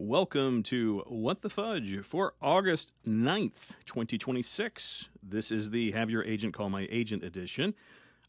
Welcome to What the Fudge for August 9th, 2026. This is the Have Your Agent Call My Agent edition.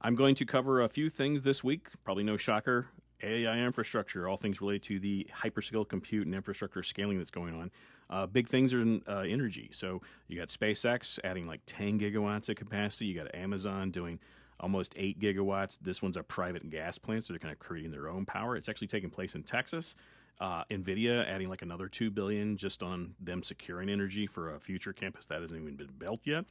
I'm going to cover a few things this week, probably no shocker. AI infrastructure, all things related to the hyperscale compute and infrastructure scaling that's going on. Big things are in energy. So you got SpaceX adding like 10 gigawatts of capacity. You got Amazon doing almost 8 gigawatts. This one's a private gas plant, so they're kind of creating their own power. It's actually taking place in Texas. NVIDIA adding like another $2 billion just on them securing energy for a future campus that hasn't even been built yet.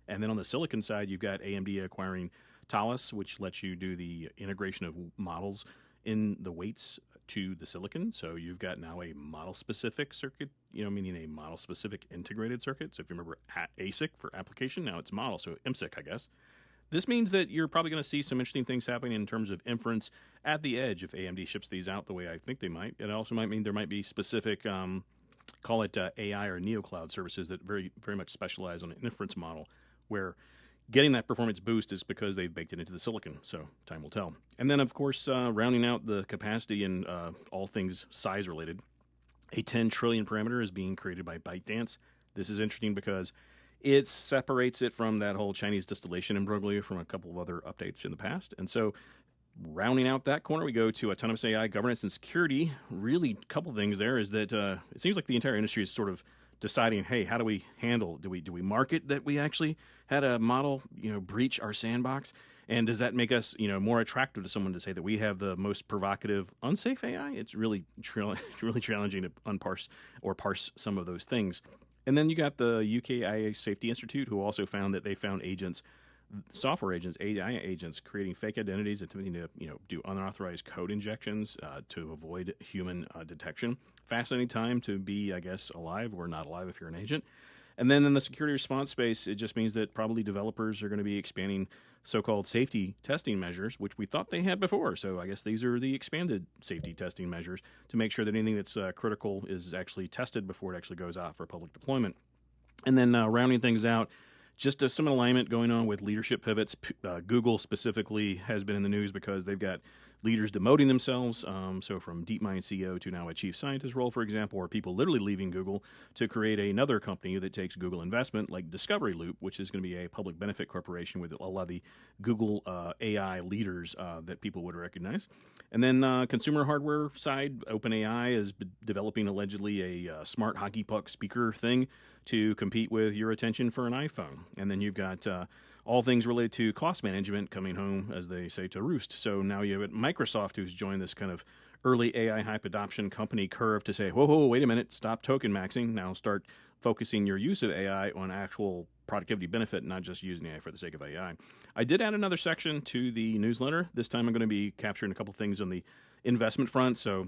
And then on the silicon side, you've got AMD acquiring Thales, which lets you do the integration of models in the weights to the silicon. So you've got now a model-specific circuit, meaning a model-specific integrated circuit. So if you remember ASIC for application, now it's model, so MSIC, I guess. This means that you're probably going to see some interesting things happening in terms of inference at the edge if AMD ships these out the way I think they might. It also might mean there might be specific, call it AI or neocloud services that very, very much specialize on an inference model where getting that performance boost is because they've baked it into the silicon. So time will tell. And then, of course, rounding out the capacity and all things size related, a 10 trillion parameter is being created by ByteDance. This is interesting because it separates it from that whole Chinese distillation imbroglio from a couple of other updates in the past. And so rounding out that corner, we go to autonomous AI governance and security. Really, a couple things there is that it seems like the entire industry is sort of deciding, hey, how do we handle? Do we market that we actually had a model, breach our sandbox? And does that make us, more attractive to someone to say that we have the most provocative, unsafe AI? It's really challenging to unparse or parse some of those things. And then you got the UK IA Safety Institute, who also found that they found agents, software agents, AI agents, creating fake identities, attempting to do unauthorized code injections to avoid human detection. Fascinating time to be, I guess, alive or not alive if you're an agent. And then in the security response space, it just means that probably developers are going to be expanding so-called safety testing measures, which we thought they had before. So I guess these are the expanded safety testing measures to make sure that anything that's critical is actually tested before it actually goes out for public deployment. And then rounding things out, just some alignment going on with leadership pivots. Google specifically has been in the news because they've got leaders demoting themselves. So from DeepMind CEO to now a chief scientist role, for example, or people literally leaving Google to create another company that takes Google investment like Discovery Loop, which is going to be a public benefit corporation with a lot of the Google AI leaders that people would recognize. And then consumer hardware side, OpenAI is developing allegedly a smart hockey puck speaker thing to compete with your attention for an iPhone. And then you've got all things related to cost management coming home, as they say, to roost. So now you have Microsoft, who's joined this kind of early AI hype adoption company curve to say, whoa, wait a minute, stop token maxing. Now start focusing your use of AI on actual productivity benefit, not just using AI for the sake of AI. I did add another section to the newsletter. This time I'm going to be capturing a couple things on the investment front. So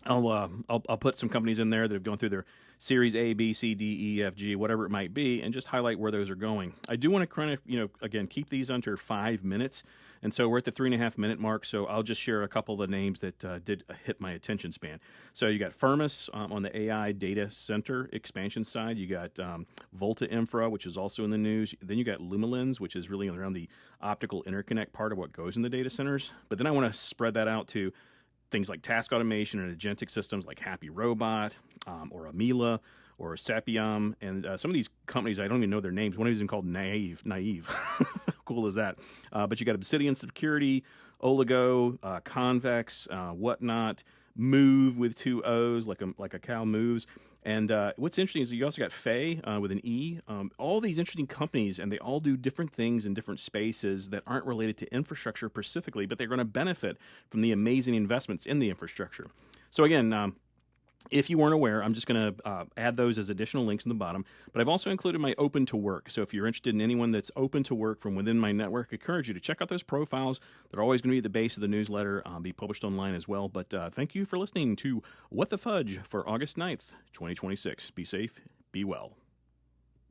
I'll put some companies in there that have gone through their Series A, B, C, D, E, F, G, whatever it might be, and just highlight where those are going. I do want to kind of, again, keep these under 5 minutes, and so we're at the 3.5 minute mark, so I'll just share a couple of the names that did hit my attention span. So you got Firmus on the AI data center expansion side. You got Volta Infra, which is also in the news. Then you got Lumilens, which is really around the optical interconnect part of what goes in the data centers. But then I want to spread that out to things like task automation and agentic systems like Happy Robot or Amila or Sapiam. And some of these companies, I don't even know their names. One of these is called Naive. How cool is that? But you got Obsidian Security, Oligo, Convex, Whatnot, Move with 2 O's, like a cow moves. And what's interesting is you also got Faye with an E. All these interesting companies, and they all do different things in different spaces that aren't related to infrastructure specifically, but they're going to benefit from the amazing investments in the infrastructure. So again, if you weren't aware, I'm just going to add those as additional links in the bottom. But I've also included my open to work. So if you're interested in anyone that's open to work from within my network, I encourage you to check out those profiles. They're always going to be at the base of the newsletter, be published online as well. But thank you for listening to What the Fudge for August 9th, 2026. Be safe, be well.